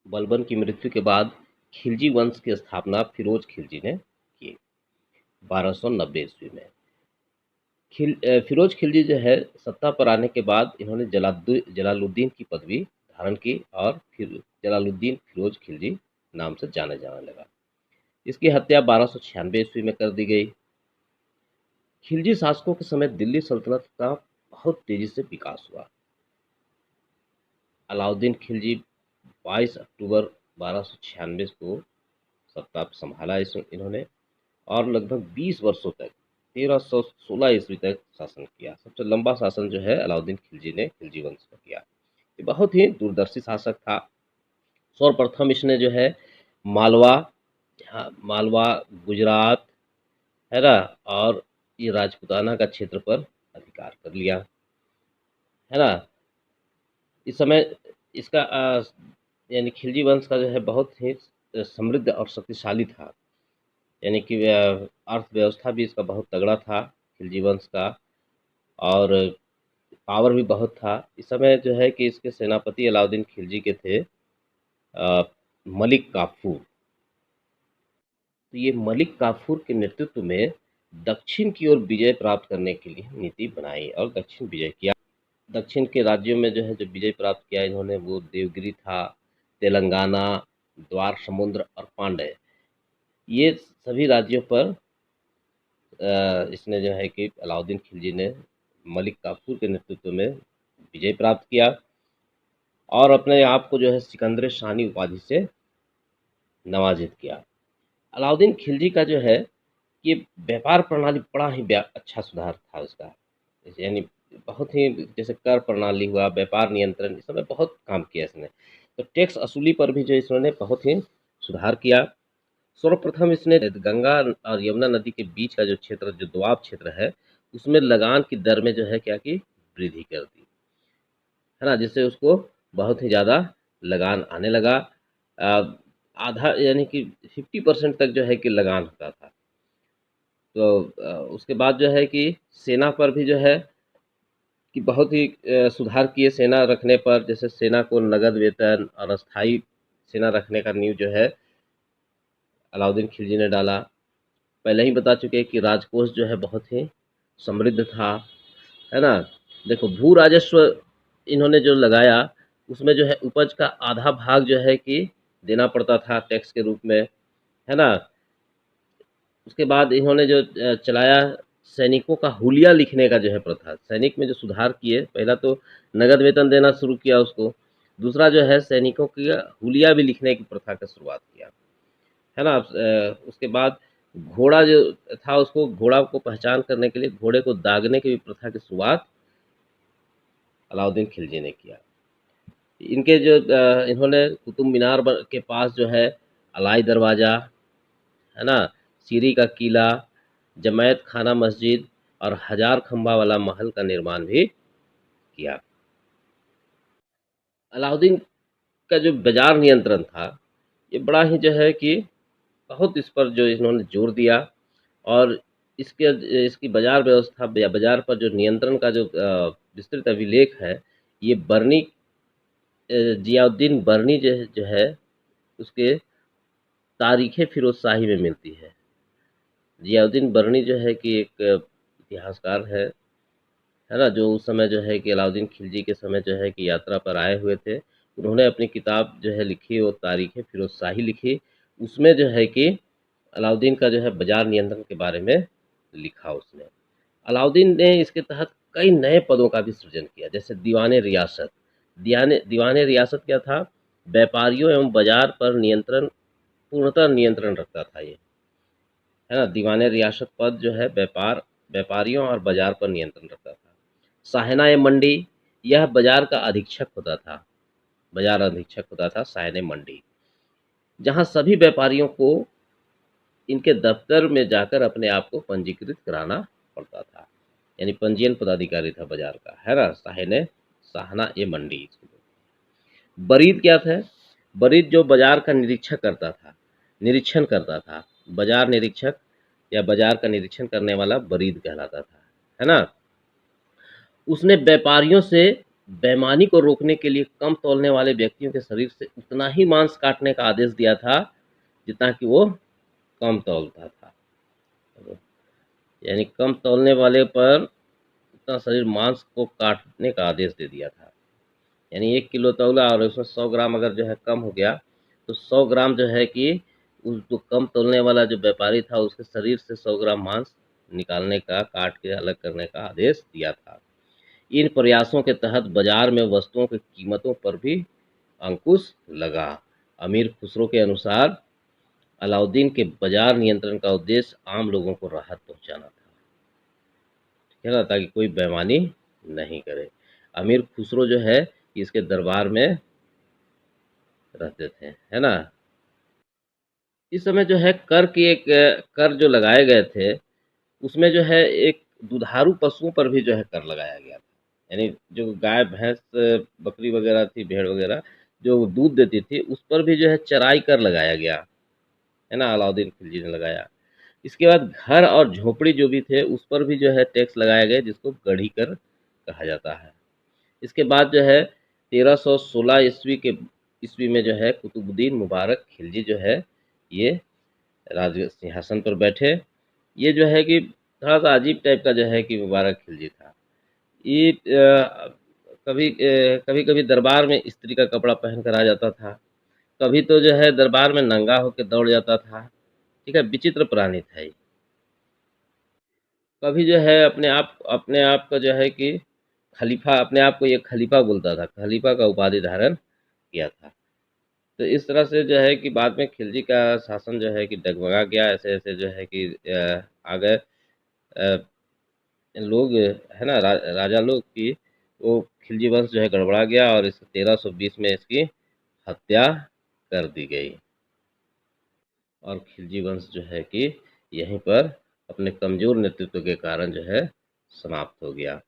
बलबन की मृत्यु के बाद खिलजी वंश की स्थापना फिरोज खिलजी ने की 1290 ईस्वी में। फिरोज खिलजी जो है सत्ता पर आने के बाद इन्होंने जलालुद्दीन की पदवी धारण की और फिर जलालुद्दीन फिरोज खिलजी नाम से जाने जाने लगा। इसकी हत्या 1296 ईस्वी में कर दी गई। खिलजी शासकों के समय दिल्ली सल्तनत का बहुत तेजी से विकास हुआ। अलाउद्दीन खिलजी 22 अक्टूबर 1296 को सत्ता संभाला इन्होंने और लगभग 20 वर्षों तक 1316 ईस्वी तक शासन किया। सबसे लंबा शासन जो है अलाउद्दीन खिलजी ने खिलजी वंश का किया। ये बहुत ही दूरदर्शी शासक था। सर्वप्रथम इसने जो है मालवा, हाँ, मालवा, गुजरात, है ना, और ये राजपूताना का क्षेत्र पर अधिकार कर लिया, है ना। इस समय इसका यानी खिलजी वंश का जो है बहुत ही समृद्ध और शक्तिशाली था। यानी कि अर्थव्यवस्था भी इसका बहुत तगड़ा था खिलजी वंश का, और पावर भी बहुत था। इस समय जो है कि इसके सेनापति अलाउद्दीन खिलजी के थे मलिक काफूर। तो ये मलिक काफूर के नेतृत्व में दक्षिण की ओर विजय प्राप्त करने के लिए नीति बनाई और दक्षिण विजय किया। दक्षिण के राज्यों में जो है जो विजय प्राप्त किया इन्होंने वो देवगिरी था, तेलंगाना, द्वार समुद्र और पांड्य, ये सभी राज्यों पर इसने जो है कि अलाउद्दीन खिलजी ने मलिक काफूर के नेतृत्व में विजय प्राप्त किया और अपने आप को जो है सिकंदर शाही उपाधि से नवाजित किया। अलाउद्दीन खिलजी का जो है ये व्यापार प्रणाली बड़ा ही अच्छा सुधार था उसका। यानी बहुत ही जैसे कर प्रणाली हुआ, व्यापार नियंत्रण, इस समय बहुत काम किया इसने। तो टैक्स वसूली पर भी जो इसने बहुत ही सुधार किया। सर्वप्रथम इसने गंगा और यमुना नदी के बीच का जो क्षेत्र, जो दोआब क्षेत्र है, उसमें लगान की दर में जो है क्या की वृद्धि कर दी, है ना, जिससे उसको बहुत ही ज़्यादा लगान आने लगा। आधा यानी कि 50% तक जो है कि लगान होता था। तो उसके बाद जो है कि सेना पर भी जो है कि बहुत ही सुधार किए सेना रखने पर। जैसे सेना को नगद वेतन और अस्थायी सेना रखने का नींव जो है अलाउद्दीन खिलजी ने डाला। पहले ही बता चुके कि राजकोष जो है बहुत ही समृद्ध था, है ना। देखो भू राजस्व इन्होंने जो लगाया उसमें जो है उपज का आधा भाग जो है कि देना पड़ता था टैक्स के रूप में, है ना। उसके बाद इन्होंने जो चलाया सैनिकों का हुलिया लिखने का जो है प्रथा, सैनिक में जो सुधार किए, पहला तो नगद वेतन देना शुरू किया उसको, दूसरा जो है सैनिकों की हुलिया भी लिखने की प्रथा का शुरुआत किया, है ना। उसके बाद घोड़ा जो था उसको, घोड़ा को पहचान करने के लिए घोड़े को दागने की भी प्रथा की शुरुआत अलाउद्दीन खिलजी ने किया। इनके जो इन्होंने कुतुब मीनार के पास जो है अलाई दरवाज़ा, है ना, सीरी का किला, जमायत खाना मस्जिद और हजार खंबा वाला महल का निर्माण भी किया। अलाउद्दीन का जो बाजार नियंत्रण था ये बड़ा ही जो है कि बहुत इस पर जो इन्होंने जोर दिया, और इसकी बाजार व्यवस्था या बाजार पर जो नियंत्रण का जो विस्तृत अभिलेख है, ये बरनी जियाउद्दीन बरनी जो है उसके तारीख़ फिरोज शाही में मिलती है। जियाउद्दीन बरनी जो है कि एक इतिहासकार है ना, जो उस समय जो है कि अलाउद्दीन खिलजी के समय जो है कि यात्रा पर आए हुए थे। उन्होंने अपनी किताब जो है लिखी, वो तारीख़ फिरोज शाही लिखी। उसमें जो है कि अलाउद्दीन का जो है बाजार नियंत्रण के बारे में लिखा उसने। अलाउद्दीन ने इसके तहत कई नए पदों का भी सृजन किया, जैसे दीवाने रियासत। दीवाने रियासत क्या था? व्यापारियों एवं बाजार पर नियंत्रण, पूर्णतः नियंत्रण रखता था ये, है ना। दीवाने रियासत पद जो है व्यापारियों और बाजार पर नियंत्रण रखता था। साहना ए मंडी, यह बाजार का अधीक्षक होता था, बाजार अधीक्षक होता था साहने मंडी, जहां सभी व्यापारियों को इनके दफ्तर में जाकर अपने आप को पंजीकृत कराना पड़ता था। यानी पंजीयन पदाधिकारी था बाजार का, है ना, साहना ए मंडी। बरीद क्या था? बरीद जो बाजार का निरीक्षण करता था। बाजार निरीक्षक या बाजार का निरीक्षण करने वाला बरीद कहलाता था, है ना। उसने व्यापारियों से बेईमानी को रोकने के लिए कम तौलने वाले व्यक्तियों के शरीर से उतना ही मांस काटने का आदेश दिया था जितना कि वो कम तौलता था। यानी कम तौलने वाले पर उतना शरीर मांस को काटने का आदेश दे दिया था। यानी 1 किलो तौला और उसमें 100 ग्राम अगर जो है कम हो गया, तो 100 ग्राम जो है कि उस जो कम तौलने वाला जो व्यापारी था, उसके शरीर से 100 ग्राम मांस निकालने का, काट के अलग करने का आदेश दिया था। इन प्रयासों के तहत बाजार में वस्तुओं की कीमतों पर भी अंकुश लगा। अमीर खुसरो के अनुसार अलाउद्दीन के बाजार नियंत्रण का उद्देश्य आम लोगों को राहत पहुंचाना था, ठीक है ना, ताकि कोई बेईमानी नहीं करे। अमीर खुसरो जो है इसके दरबार में रहते थे, है ना। इस समय जो है कर जो लगाए गए थे, उसमें जो है एक दुधारू पशुओं पर भी जो है कर लगाया गया था। यानी जो गाय भैंस बकरी वगैरह थी, भेड़ वगैरह जो दूध देती थी, उस पर भी जो है चराई कर लगाया गया, है ना, अलाउद्दीन खिलजी ने लगाया। इसके बाद घर और झोपड़ी जो भी थे उस पर भी जो है टैक्स लगाया गया, जिसको गढ़ी कर कहा जाता है। इसके बाद जो है 1316 ईस्वी में जो है कुतुबुद्दीन मुबारक खिलजी जो है ये राज सिंहासन पर बैठे। ये जो है कि थोड़ा सा अजीब टाइप का जो है कि मुबारक खिलजी था। ये कभी कभी दरबार में स्त्री का कपड़ा पहन कर आ जाता था, कभी तो जो है दरबार में नंगा होकर दौड़ जाता था। ठीक है, विचित्र प्राणी था ये। कभी जो है अपने आप का जो है कि खलीफा, अपने आप को ये खलीफा बोलता था, खलीफा का उपाधि धारण किया था। तो इस तरह से जो है कि बाद में खिलजी का शासन जो है कि डगमगा गया। ऐसे ऐसे जो है कि आ गए लोग, है ना, राजा लोग की, वो खिलजी वंश जो है गड़बड़ा गया और इस 1320 में इसकी हत्या कर दी गई और खिलजी वंश जो है कि यहीं पर अपने कमजोर नेतृत्व के कारण जो है समाप्त हो गया।